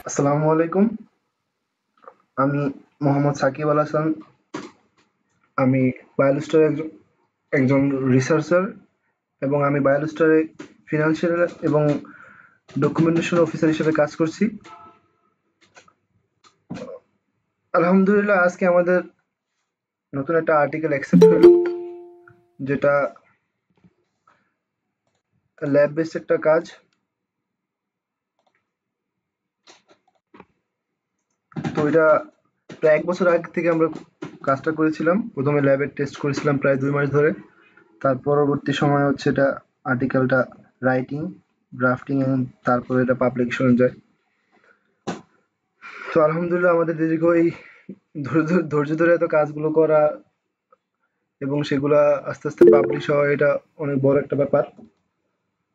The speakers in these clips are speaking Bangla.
আসসালামু আলাইকুম। আমি মোহাম্মদ সাকিব আল হাসান। আমি বায়োলজিস্টার একজন রিসার্চার এবং আমি বায়োলজিস্টারে ফিনান্সিয়াল এবং ডকুমেন্টেশন অফিসার হিসেবে কাজ করছি। আলহামদুলিল্লাহ, আজকে আমাদের নতুন একটা আর্টিকেল অ্যাকসেপ্ট হলো, যেটা ল্যাব বেসড একটা কাজ। তো এটা প্রায় 1 বছর আগে থেকে আমরা কাজটা করেছিলাম। প্রথমে ল্যাবের টেস্ট করেছিলাম প্রায় 2 মাস ধরে। তার পরবর্তী সময় হচ্ছে এটা আর্টিকেলটা রাইটিং, ড্রাফটিং এবং তারপরে এটা পাবলিকেশনে যায়। তো আলহামদুলিল্লাহ, আমাদের দীর্ঘ এই ধৈর্য ধরে এত কাজগুলো করা এবং সেগুলা আস্তে আস্তে পাবলিশ হওয়া, এটা অনেক বড় একটা ব্যাপার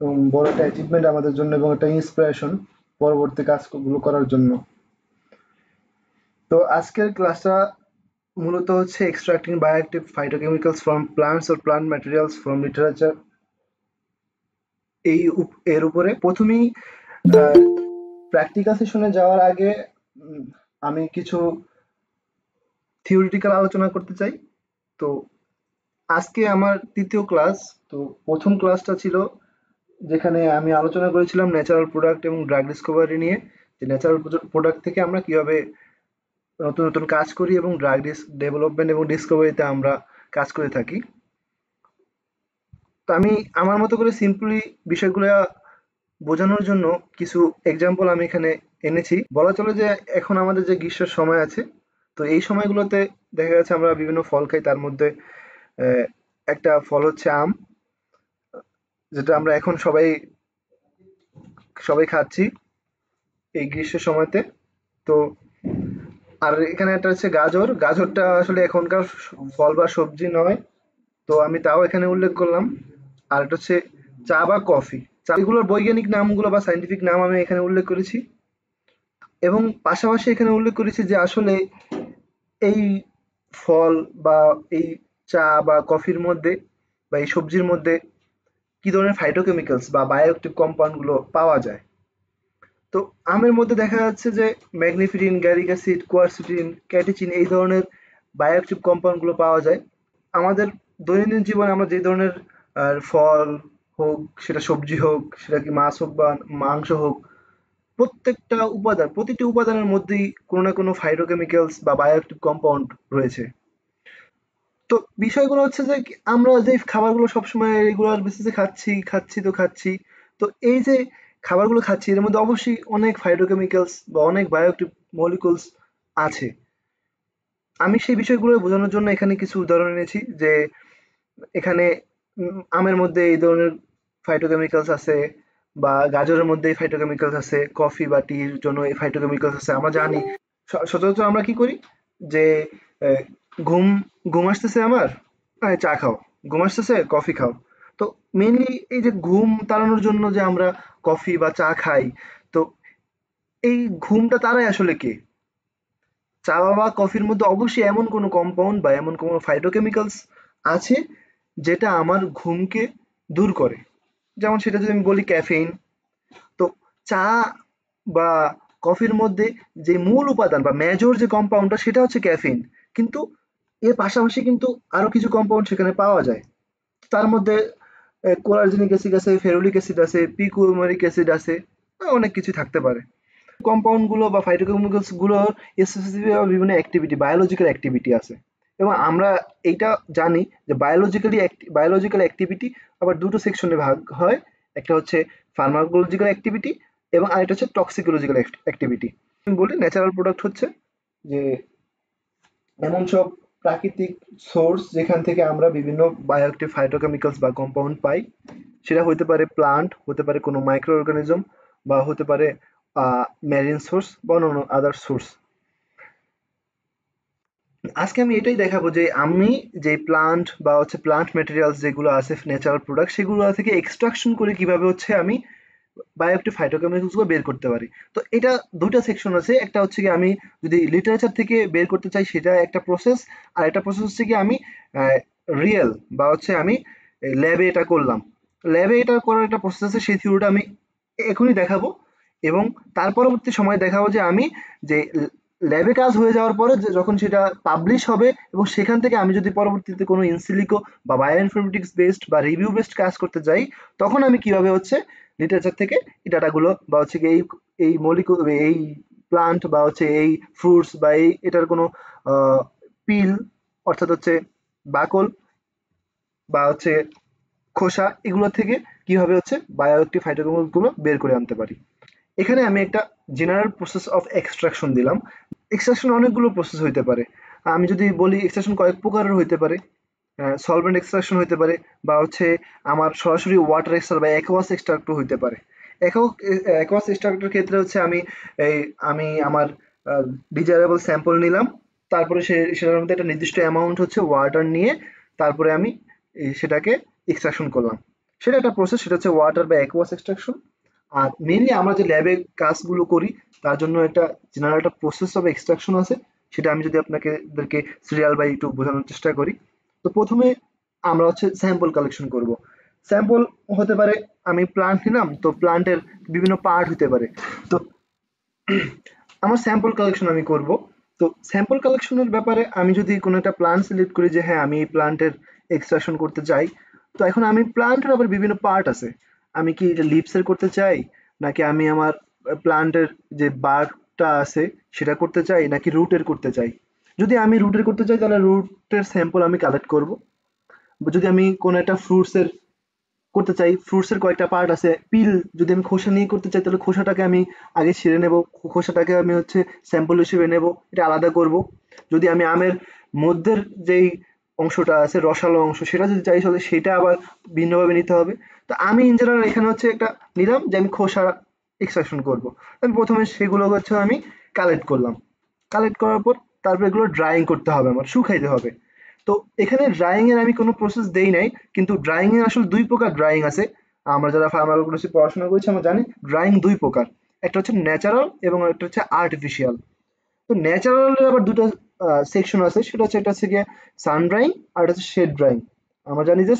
এবং বড় একটা অ্যাচিভমেন্ট আমাদের জন্য এবং একটা ইন্সপিরেশন পরবর্তী কাজগুলো করার জন্য। তো আজকের ক্লাসটা মূলত হচ্ছে extracting bioactive phytochemicals from plants or plant materials from literature, এর উপরে। প্রথমেই প্র্যাকটিক্যাল সেশনে যাওয়ার আগে আমি কিছু থিওরিটিক্যাল আলোচনা করতে চাই। তো আজকে আমার ৩য় ক্লাস। তো প্রথম ক্লাসটা ছিল যেখানে আমি আলোচনা করেছিলাম ন্যাচারাল প্রোডাক্ট এবং ড্রাগ ডিসকভারি নিয়ে, যে ন্যাচারাল প্রোডাক্ট থেকে আমরা কিভাবে নতুন নতুন কাজ করি এবং ড্রাগ ডেভেলপমেন্ট এবং ডিসকভারিতে আমরা কাজ করে থাকি। তো আমি আমার মতো করে সিম্পলি বিষয়গুলো বোঝানোর জন্য কিছু এক্সাম্পল আমি এখানে এনেছি। বলা চলে যে এখন আমাদের যে গ্রীষ্মের সময় আছে, তো এই সময়গুলোতে দেখা যাচ্ছে আমরা বিভিন্ন ফল খাই। তার মধ্যে একটা ফল হচ্ছে আম, যেটা আমরা এখন সবাই সবাই খাচ্ছি এই গ্রীষ্মের সময়তে। তো আর এখানে একটা হচ্ছে গাজর। গাজরটা আসলে এখনকার ফল বা সবজি নয়, তো আমি তাও এখানে উল্লেখ করলাম। আর এটা হচ্ছে চা বা কফি। চা, এগুলোর বৈজ্ঞানিক নামগুলো বা সায়েন্টিফিক নাম আমি এখানে উল্লেখ করেছি এবং পাশাপাশি এখানে উল্লেখ করেছি যে আসলে এই ফল বা এই চা বা কফির মধ্যে বা এই সবজির মধ্যে কি ধরনের ফাইটোকেমিক্যালস বা বায়োঅ্যাক্টিভ কম্পাউন্ড গুলো পাওয়া যায়। তো আমের মধ্যে দেখা যাচ্ছে যে ম্যাগনিফিডিন, গ্যারিক অ্যাসিড, কোয়ারসিটিন, ক্যাটেচিন এই ধরনের বায়োঅ্যাক্টিভ কম্পাউন্ড গুলো পাওয়া যায়। আমাদের দৈনন্দিন জীবনে আমরা যে ধরনের ফল হোক, সেটা সবজি হোক, সেটা কি মাছ হোক বা মাংস হোক, প্রত্যেকটা উপাদান, প্রতিটি উপাদানের মধ্যেই কোনো না কোনো ফাইটোকেমিক্যালস বা বায়োঅ্যাক্টিভ কম্পাউন্ড রয়েছে। তো বিষয়গুলো হচ্ছে যে আমরা যে খাবারগুলো সবসময় রেগুলার বেসিসে খাচ্ছি। তো এই যে খাবারগুলো খাচ্ছি, এর মধ্যে অবশ্যই অনেক ফাইটোকেমিক্যালস বা অনেক বায়োঅ্যাক্টিভ মলিকুলস আছে। আমি সেই বিষয়গুলো বোঝানোর জন্য এখানে কিছু উদাহরণ এনেছি, যে এখানে আমের মধ্যে এই ধরনের ফাইটোকেমিক্যালস আছে, বা গাজরের মধ্যে এই ফাইটোকেমিক্যালস আছে, কফি বা টির জন্য এই ফাইটোকেমিক্যালস আছে। আমরা জানি সচরাচর আমরা কি করি, যে আহ, ঘুম ঘুম আসতেছে আমার, চা খাও। ঘুম আসতেছে, কফি খাও। তো মেইনলি এই যে ঘুম তাড়ানোর জন্য যে আমরা কফি বা চা খাই, তো এই ঘুমটা তারাই আসলে কে? চা বা কফির মধ্যে অবশ্যই এমন কোনো কম্পাউন্ড বা এমন কোনো ফাইটোকেমিক্যালস আছে যেটা আমার ঘুমকে দূর করে। যেমন সেটা যদি আমি বলি ক্যাফেইন। তো চা বা কফির মধ্যে যে মূল উপাদান বা মেজর যে কম্পাউন্ডটা, সেটা হচ্ছে ক্যাফেইন। কিন্তু এর পাশাপাশি কিন্তু আরো কিছু কম্পাউন্ড সেখানে পাওয়া যায়। তার মধ্যে কোলার্জেনিক অ্যাসিড আছে, ফেরুলিক অ্যাসিড আছে, পিকুমেরিক অ্যাসিড আছে, অনেক কিছু থাকতে পারে। কম্পাউন্ড গুলো বা ফাইটোকেমিক্যালস গুলোর স্পেসিফিক বিভিন্ন অ্যাক্টিভিটি, বায়োলজিক্যাল অ্যাক্টিভিটি আছে। এবং আমরা এইটা জানি যে বায়োলজিক্যাল অ্যাক্টিভিটি আবার দুটো সেকশনে ভাগ হয়। একটা হচ্ছে ফার্মাকোলজিক্যাল অ্যাক্টিভিটি এবং আরেকটা হচ্ছে টক্সিকোলজিক্যাল অ্যাক্টিভিটি। আমি বলি ন্যাচারাল প্রোডাক্ট হচ্ছে যে এমন সব প্রাকৃতিক সোর্স যেখান থেকে আমরা বিভিন্ন বায়োঅ্যাক্টিভ ফাইটোকেমিক্যালস বা কম্পাউন্ড পাই। সেটা হতে পারে প্লান্ট, হতে পারে কোনো মাইক্রো অর্গানিজম, বা হতে পারে মেরিন সোর্স বা অন্যান্য আদার সোর্স। আজকে আমি এটাই দেখাবো যে আমি যে প্লান্ট বা হচ্ছে প্লান্ট ম্যাটেরিয়ালস যেগুলো আছে ন্যাচারাল প্রোডাক্ট, সেগুলো থেকে এক্সট্রাকশন করে কিভাবে হচ্ছে আমি বায়োঅ্যাক্টিভ ফাইটোকেমিক্যালস গুলো বের করতে পারি। তো এটা দুইটা সেকশন আছে। একটা হচ্ছে কি আমি যদি লিটারেচার থেকে বের করতে চাই, সেটা একটা প্রসেস। আর একটা প্রসেস হচ্ছে কি আমি রিয়েল বা হচ্ছে আমি ল্যাবে এটা করলাম। ল্যাবে এটা করার একটা প্রসেস আছে, সেই থিওরিটা আমি এখনই দেখাবো, এবং তার পরবর্তী সময় দেখাবো যে আমি যে ল্যাবে কাজ হয়ে যাওয়ার পরে যখন সেটা পাবলিশ হবে, এবং সেখান থেকে আমি যদি পরবর্তীতে কোনো ইনসিলিকো বা বায়োইনফরমেটিক্স বেসড বা রিভিউ বেসড কাজ করতে যাই, তখন আমি কিভাবে হচ্ছে লিটারেচার থেকে এই ডাটাগুলো বা হচ্ছে কি এই এই মলিকুল, এই প্লান্ট বা হচ্ছে এই ফ্রুটস বা এই এটার কোনো পিল অর্থাৎ হচ্ছে বাকল বা হচ্ছে খোসা, এগুলো থেকে কিভাবে হচ্ছে বায়োঅ্যাক্টিভ হাইড্রোকার্বন গুলো বের করে আনতে পারি। এখানে আমি একটা জেনারেল প্রসেস অফ এক্সট্রাকশন দিলাম। এক্সট্রাকশন অনেকগুলো প্রসেস হইতে পারে। আমি যদি বলি এক্সট্রাকশন কয়েক প্রকারের হইতে পারে। সলভেন্ট এক্সট্রাকশন হইতে পারে, বা হচ্ছে আমার সরাসরি ওয়াটার এক্সট্রা বা অ্যাকোয়াস এক্সট্রাক্টও হইতে পারে। অ্যাকোয়াস এক্সট্রাক্টের ক্ষেত্রে হচ্ছে এই আমি আমার ডিজায়ারেবল স্যাম্পল নিলাম, তারপরে সেটার মধ্যে একটা নির্দিষ্ট অ্যামাউন্ট হচ্ছে ওয়াটার নিয়ে তারপরে আমি সেটাকে এক্সট্রাকশন করলাম। সেটা একটা প্রসেস, সেটা হচ্ছে ওয়াটার বা অ্যাকোয়াস এক্সট্রাকশন। আর মেইনলি আমরা যে ল্যাবে কাজগুলো করি তার জন্য একটা জেনারেল একটা প্রসেস অফ এক্সট্রাকশন আছে। সেটা আমি যদি আপনাদেরকে সিরিয়াল বাই একটু বোঝানোর চেষ্টা করি। তো প্রথমে আমরা হচ্ছে স্যাম্পল কালেকশন করব। স্যাম্পল হতে পারে, আমি প্লান্ট নিলাম, তো প্লান্টের বিভিন্ন পার্ট হতে পারে। তো আমার স্যাম্পল কালেকশন আমি করব। তো স্যাম্পল কালেকশনের ব্যাপারে আমি যদি কোনো একটা প্লান্ট সিলেক্ট করি যে হ্যাঁ আমি এই প্লান্টের এক্সট্রাকশন করতে চাই, তো এখন আমি প্লান্টের আবার বিভিন্ন পার্ট আছে। আমি কি এটা লিভসের করতে চাই, নাকি আমি আমার প্লান্টের যে বার্কটা আছে সেটা করতে চাই, নাকি রুটের করতে চাই। যদি আমি রুটের করতে চাই তাহলে রুটের স্যাম্পল আমি কালেক্ট করব। যদি আমি কোনো একটা ফ্রুটসের করতে চাই, ফ্রুটসের কয়েকটা পার্ট আছে, পিল যদি আমি খোসা নিয়ে করতে চাই তাহলে খোসাটাকে আমি আগে ছিঁড়ে নেব, খোসাটাকে আমি হচ্ছে স্যাম্পল হিসেবে নেব, এটা আলাদা করব। যদি আমি আমের মধ্যের যেই অংশটা আছে রসালো অংশ সেটা যদি চাই তাহলে সেটা আবার ভিন্নভাবে নিতে হবে। তো আমি ইন জেনারেল এখানে হচ্ছে একটা নিলাম যে আমি খোসা এক্সট্রাকশন করব। আমি প্রথমে সেগুলো হচ্ছে আমি কালেক্ট করলাম। কালেক্ট করার পর তারপর এগুলো ড্রাইং করতে হবে, আমার শুকাইতে হবে। তো এখানে ড্রাইং এর আমি কোনো প্রসেস দেই নাই, কিন্তু ড্রাইং এর আসলে দুই প্রকার ড্রাইং আছে। আমরা যারা ফার্মাকোলজি পড়াশোনা করেছি আমরা জানি ড্রাইং দুই প্রকার, একটা হচ্ছে ন্যাচারাল এবং একটা হচ্ছে আর্টিফিশিয়াল। তো ন্যাচারালের আবার দুটো সেকশন আছে, সেটা হচ্ছে একটা হচ্ছে গিয়ে সান ড্রাইং আর একটা হচ্ছে শেড ড্রাইং। আমরা জানি যে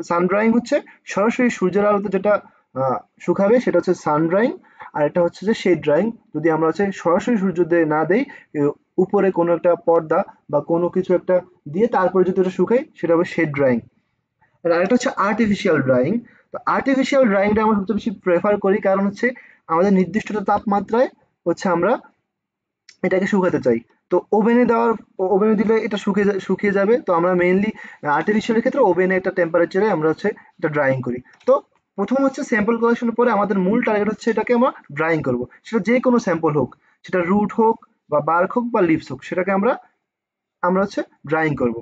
সান ড্রাইং হচ্ছে সরাসরি সূর্যের আলোতে যেটা শুকাবে সেটা হচ্ছে সান ড্রাইং, আর এটা হচ্ছে যে শেড ড্রাইং, যদি আমরা হচ্ছে সরাসরি সূর্যতে না দেই, উপরে কোনো একটা পর্দা বা কোনো কিছু একটা দিয়ে তারপরে যদি ওটা শুকাই সেটা হবে শেড ড্রাইং। আর আরেকটা হচ্ছে আর্টিফিশিয়াল ড্রাইং। তো আর্টিফিশিয়াল ড্রাইংটা আমরা সবচেয়ে বেশি প্রেফার করি, কারণ হচ্ছে আমাদের নির্দিষ্ট একটা তাপমাত্রায় হচ্ছে আমরা এটাকে শুকাতে চাই। তো ওভেনে দিলে এটা শুকিয়ে যাবে। তো আমরা মেইনলি আর্টিফিশিয়ালের ক্ষেত্রে ওভেনে একটা টেম্পারেচারে আমরা হচ্ছে এটা ড্রাইং করি। তো প্রথম হচ্ছে স্যাম্পল কালেকশনের পরে আমাদের মূল টার্গেট হচ্ছে এটাকে আমরা ড্রাইং করব। সেটা যে কোনো স্যাম্পল হোক, সেটা রুট হোক বা বার্ক হোক বা লিভস হোক, সেটাকে আমরা আমরা হচ্ছে ড্রাইং করব।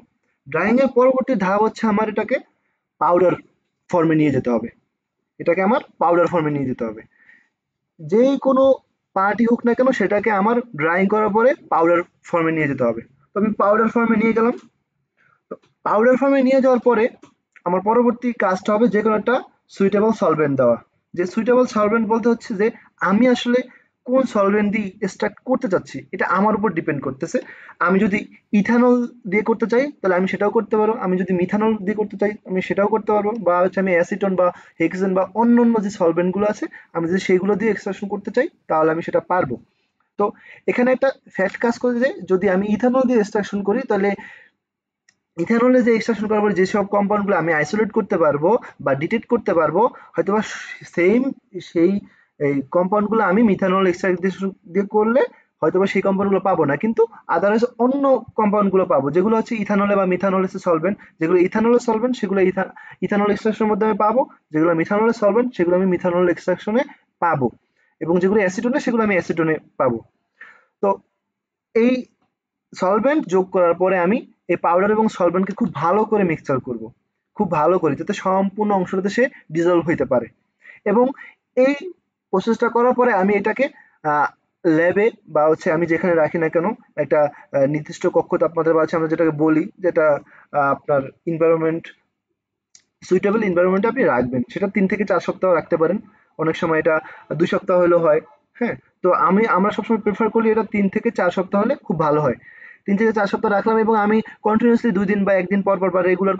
ড্রাইং এর পরবর্তী ধাপ হচ্ছে আমার এটাকে পাউডার ফর্মে নিয়ে যেতে হবে। এটাকে আমার পাউডার ফর্মে নিয়ে যেতে হবে। যেই কোনো পার্টি হোক না কেন সেটাকে আমার ড্রাইং করার পরে পাউডার ফর্মে নিয়ে যেতে হবে। তো আমি পাউডার ফর্মে নিয়ে গেলাম। তো পাউডার ফর্মে নিয়ে যাওয়ার পরে আমার পরবর্তী কাজটা হবে যে কোনো একটা সুইটেবল সলভেন্ট দেওয়া। যে সুইটেবল সলভেন্ট বলতে হচ্ছে যে আমি আসলে কোন সলভেন্ট দিয়ে এক্সট্রাক্ট করতে চাচ্ছি এটা আমার উপর ডিপেন্ড করতেছে। আমি যদি ইথানল দিয়ে করতে চাই তাহলে আমি সেটাও করতে পারবো, আমি যদি মিথানল দিয়ে করতে চাই আমি সেটাও করতে পারবো, বা হচ্ছে আমি অ্যাসিটন বা হেক্সেন বা অন্য অন্য যে সলভেন্টগুলো আছে আমি যদি সেইগুলো দিয়ে এক্সট্রাকশন করতে চাই তাহলে আমি সেটা পারবো। তো এখানে একটা ফ্যাক্ট কাজ করে যে যদি আমি ইথানল দিয়ে এক্সট্রাকশন করি তাহলে ইথানলে যে এক্সট্রাকশন করার পরে যেসব কম্পাউন্ডগুলো আমি আইসোলেট করতে পারবো বা ডিটেক্ট করতে পারবো, হয়তোবা সেম সেই এই কম্পাউন্ডগুলো আমি মিথানল এক্সট্রাকশন দিয়ে করলে হয়তোবা সেই কম্পাউন্ডগুলো পাবো না, কিন্তু আদারওয়াইজ অন্য কম্পাউন্ডগুলো পাবো যেগুলো হচ্ছে ইথানলে বা মিথানলে সলভেন্ট। যেগুলো ইথানলে সলভেন্ট সেগুলো ইথানল এক্সট্রাকশনের মধ্যে আমি পাবো, যেগুলো মিথানলে সলভেন্ট সেগুলো আমি মিথানল এক্সট্রাকশনে পাবো, এবং যেগুলো অ্যাসিটনে সেগুলো আমি অ্যাসিটনে পাবো। তো এই সলভেন্ট যোগ করার পরে আমি এই পাউডার এবং সলভেন্টকে খুব ভালো করে মিক্সচার করব, খুব ভালো করে, যাতে সম্পূর্ণ অংশটাতে সে ডিজলভ হইতে পারে। এবং এই প্রসেসটা করার পরে আমি এটাকে ল্যাবে বা হচ্ছে আমি যেখানে রাখি না কেন একটা নির্দিষ্ট কক্ষ তাপমাত্রা বা হচ্ছে আমরা যেটাকে বলি যেটা আপনার এনভায়রনমেন্ট সুইটেবল এনভায়রনমেন্টে আপনি রাখবেন, সেটা 3 থেকে 4 সপ্তাহ রাখতে পারেন। অনেক সময় এটা 2 সপ্তাহ হলেও হয়। হ্যাঁ, তো আমরা সবসময় প্রেফার করি এটা 3 থেকে 4 সপ্তাহ হলে খুব ভালো হয়। 3 থেকে 4 সপ্তাহ রাখলাম এবং আমি কন্টিনিউয়াসলি 2 দিন বা একদিন পর পর বা রেগুলার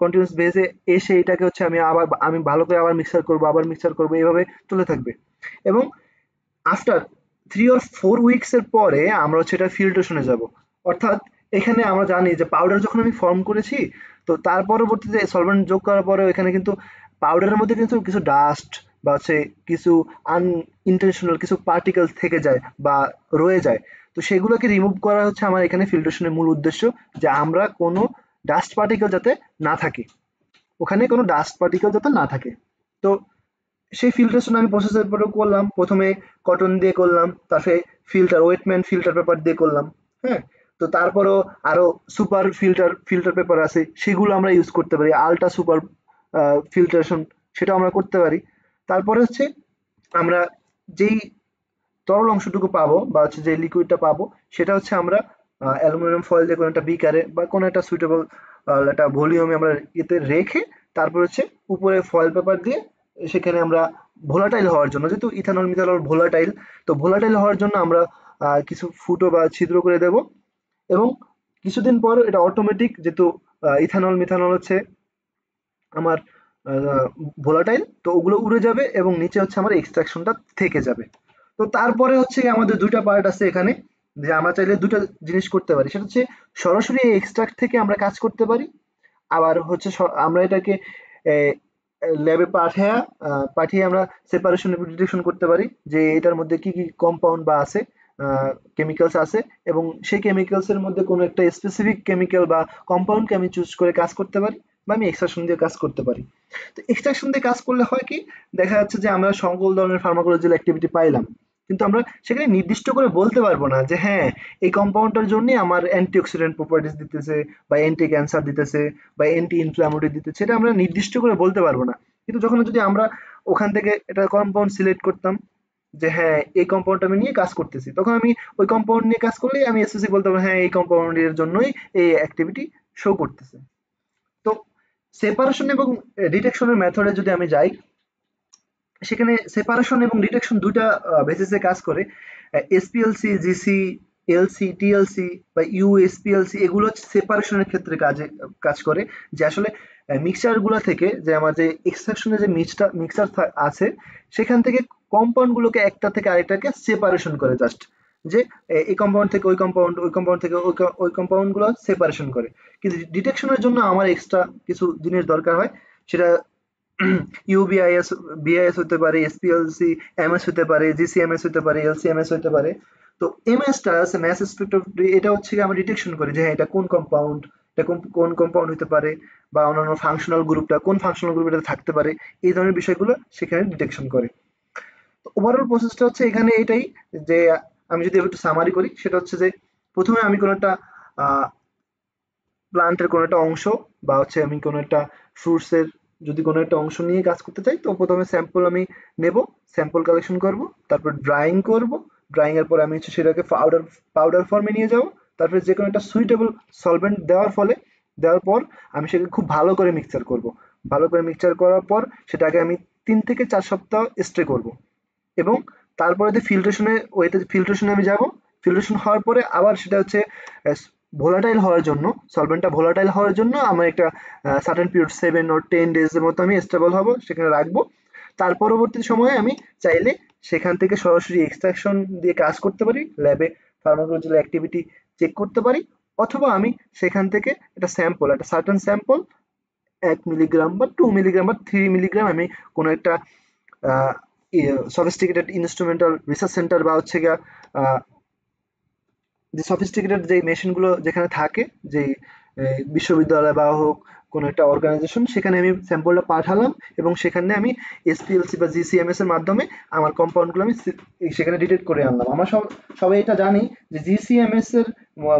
কন্টিনিউয়াস বেসে এসে এটাকে হচ্ছে আমি ভালো করে আবার মিক্সার করবো এইভাবে চলে থাকবে। এবং আফটার 3 or 4 উইকস এর পরে আমরা হচ্ছে এটা ফিল্ট্রেশনে যাব। অর্থাৎ এখানে আমরা জানি যে পাউডার যখন আমি ফর্ম করেছি, তো তার পরবর্তীতে সলভেন্ট যোগ করার পরে এখানে কিন্তু পাউডারের মধ্যে কিন্তু কিছু ডাস্ট বা হচ্ছে কিছু আনইনটেনশনাল কিছু পার্টিকেলস থেকে যায় বা রয়ে যায়। তো সেগুলোকে রিমুভ করা হচ্ছে আমার এখানে ফিল্ট্রেশনের মূল উদ্দেশ্য, যে আমরা কোনো ডাস্ট পার্টিকেল যাতে না থাকে, ওখানে কোনো ডাস্ট পার্টিকেল যাতে না থাকে। তো সেই ফিল্ট্রেশন আমি প্রসেসের পরেও করলাম। প্রথমে কটন দিয়ে করলাম, তারপরে ওয়েটম্যান ফিল্টার পেপার দিয়ে করলাম। হ্যাঁ, তো তারপরও আরো সুপার ফিল্টার পেপার আছে, সেগুলো আমরা ইউজ করতে পারি। আলট্রা সুপার ফিল্ট্রেশন, সেটা আমরা করতে পারি। তারপরে হচ্ছে আমরা যেই তরল অংশটুকু পাবো বা হচ্ছে যে লিকুইডটা পাবো, সেটা হচ্ছে আমরা অ্যালুমিনিয়াম ফয়েল দিয়ে কোনো একটা বিকারে বা কোনো একটা সুইটেবল একটা ভলিউমে আমরা এতে রেখে তারপর হচ্ছে উপরে ফয়েল পেপার দিয়ে সেখানে আমরা ভোলাটাইল হওয়ার জন্য, যেহেতু ইথানল মিথানল ভোলাটাইল, তো ভোলাটাইল হওয়ার জন্য আমরা কিছু ফুটো বা ছিদ্র করে দেব। এবং কিছুদিন পর এটা অটোমেটিক, যেহেতু ইথানল মিথানল হচ্ছে আমার ভোলাটাইল, তো ওগুলো উড়ে যাবে এবং নিচে হচ্ছে আমার এক্সট্রাকশনটা থেকে যাবে। তো তারপরে হচ্ছে আমাদের ২টা পার্ট আছে এখানে, যে আমরা চাইলে ২টা জিনিস করতে পারি। সেটা হচ্ছে সরাসরি এক্সট্রাক্ট থেকে আমরা কাজ করতে পারি। আবার হচ্ছে আমরা এটাকে ল্যাবে পাঠিয়ে আমরা সেপারেশন ডিটেকশন করতে পারি যে এটার মধ্যে কি কি কম্পাউন্ড বা আছে, কেমিক্যালস আছে, এবং সেই কেমিক্যালস এর মধ্যে কোনো একটা স্পেসিফিক কেমিক্যাল বা কম্পাউন্ডকে আমি চুজ করে কাজ করতে পারি বা আমি এক্সট্রাকশন দিয়ে কাজ করতে পারি। তো এক্সট্রাকশন দিয়ে কাজ করলে হয় কি, দেখা যাচ্ছে যে আমরা সকল ধরনের ফার্মাকোলজিক্যাল অ্যাক্টিভিটি পাইলাম, কিন্তু আমরা সেখানে নির্দিষ্ট করে বলতে পারবো না যে হ্যাঁ, এই কম্পাউন্ডটার জন্যই আমার অ্যান্টিঅক্সিডেন্ট প্রপার্টিস দিতেছে বা অ্যান্টি ক্যান্সার দিতেছে বা অ্যান্টি ইনফ্ল্যামেটরি দিতেছে, সেটা আমরা নির্দিষ্ট করে বলতে পারবো না। কিন্তু যখন যদি আমরা ওখান থেকে একটা কম্পাউন্ড সিলেক্ট করতাম যে হ্যাঁ, এই কম্পাউন্ডটা আমি নিয়ে কাজ করতেছি, তখন আমি ওই কম্পাউন্ড নিয়ে কাজ করলেই আমি এসএসসি বলতে পারবো হ্যাঁ, এই কম্পাউন্ডের জন্যই এই অ্যাক্টিভিটি শো করতেছে। তো সেপারেশন এবং ডিটেকশনের মেথডে যদি আমি যাই, সেখানে সেপারেশন এবং ডিটেকশন ২টা বেসিসে কাজ করে। এসপিএলসি, জিসি, এলসি, টিএলসি বা ইউএসপিএলসি, এগুলো হচ্ছে সেপারেশনের ক্ষেত্রে কাজ করে। যে আসলে মিক্সচার গুলা থেকে যে আমার যে এক্সট্রাকশনের যে মিক্সচার আছে, সেখান থেকে কম্পাউন্ড গুলোকে একটা থেকে আরেকটাকে সেপারেশন করে জাস্ট, যে এই কম্পাউন্ড থেকে ওই কম্পাউন্ড, ওই কম্পাউন্ড থেকে ওই কম্পাউন্ড গুলো সেপারেশন করে। কিন্তু ডিটেকশনের জন্য আমার এক্সট্রা কিছু জিনিস দরকার হয়। সেটা ইউবিআইএস, বিআইএস হতে পারে, এসপিএলসি এমএস হতে পারে, জিসিএমএস হতে পারে, এলসিএমএস হতে পারে। তো এমএসটা আছে ম্যাস স্পেক্ট্রোগ্রাফি, এটা হচ্ছে গিয়ে আমরা ডিটেকশন করি যে হ্যাঁ, এটা কোন কম্পাউন্ড, এটা কোন কোন কম্পাউন্ড হতে পারে, বা অন্যান্য ফাংশনাল গ্রুপটা কোন ফাংশনাল গ্রুপ এটা থাকতে পারে, এই ধরনের বিষয়গুলো সেখানে ডিটেকশন করে। তো ওভারঅল প্রসেসটা হচ্ছে এখানে এটাই, যে আমি যদি একটু সামারি করি, সেটা হচ্ছে যে প্রথমে আমি কোনো একটা প্লান্টের কোনো একটা অংশ বা হচ্ছে আমি কোনো একটা ফ্রুটস এর যদি কোনো একটা অংশ নিয়ে কাজ করতে চাই, তো প্রথমে স্যাম্পল আমি নেব, স্যাম্পল কালেকশন করব, তারপর ড্রাইং করব, ড্রাইং এর পরে আমি হচ্ছে সেটাকে পাউডার ফর্মে নিয়ে যাব। তারপরে যে কোনো একটা সুইটেবল সলভেন্ট দেওয়ার পর আমি সেটাকে খুব ভালো করে মিক্সচার করব। ভালো করে মিক্সচার করার পর সেটাকে আমি 3 থেকে 4 সপ্তাহ স্ট্রে করব। এবং তারপরে যে ফিল্ট্রেশনে আমি যাব। ফিল্ট্রেশন হওয়ার পরে আবার সেটা হচ্ছে ভোলাটাইল হওয়ার জন্য, সলভেন্টটা ভোলাটাইল হওয়ার জন্য আমার একটা সার্টেন পিরিয়ড 7 or 10 days এর মতো আমি স্টেবল হব, সেখানে রাখবো। তার পরবর্তী সময়ে আমি চাইলে সেখান থেকে সরাসরি এক্সট্রাকশন দিয়ে কাজ করতে পারি, ল্যাবে ফার্মাকোলজিক্যাল অ্যাক্টিভিটি চেক করতে পারি, অথবা আমি সেখান থেকে একটা সার্টেন স্যাম্পল 1 মিলিগ্রাম বা 2 মিলিগ্রাম বা 3 মিলিগ্রাম আমি কোনো একটা সফিস্টিকেটেড ইনস্ট্রুমেন্টাল রিসার্চ সেন্টার বা হচ্ছে গিয়া যে সফিস্টিকেটেড যে মেশিনগুলো যেখানে থাকে, যে বিশ্ববিদ্যালয় বা হোক কোনো একটা অর্গানাইজেশন, সেখানে আমি স্যাম্পলটা পাঠালাম এবং সেখানে আমি এসপিএলসি বা জিসিএমএস এর মাধ্যমে আমার কম্পাউন্ডগুলো আমি সেখানে ডিটেক্ট করে আনলাম। আমরা সবাই এটা জানি যে জিসিএমএস এর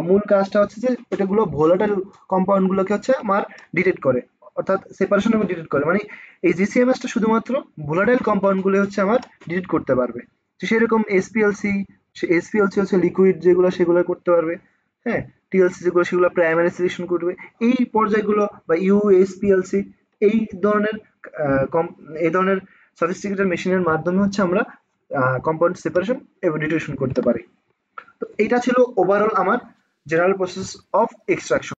মূল কাজটা হচ্ছে যে এটাগুলো ভোলাটাইল কম্পাউন্ডগুলোকে হচ্ছে আমার ডিটেক্ট করে, অর্থাৎ সেপারেশন এবং ডিটেক্ট করে। মানে এই জিসিএমএসটা শুধুমাত্র ভোলাটাইল কম্পাউন্ডগুলো হচ্ছে আমার ডিটেক্ট করতে পারবে। তো সেরকম এসপিএলসি হচ্ছে লিকুইড যেগুলো, সেগুলো করতে পারবে। হ্যাঁ, টিএলসি যেগুলো, সেগুলো প্রাইমারি সিলেকশন করবে। এই পর্যায়গুলো বা ইউএসপিএলসি, এই ধরনের এই ধরনের সফিস্টিকেটেড মেশিনের মাধ্যমে হচ্ছে আমরা কম্পাউন্ড সেপারেশন এবং ডিটেকশন করতে পারি। তো এইটা ছিল ওভারঅল আমার general process of extraction.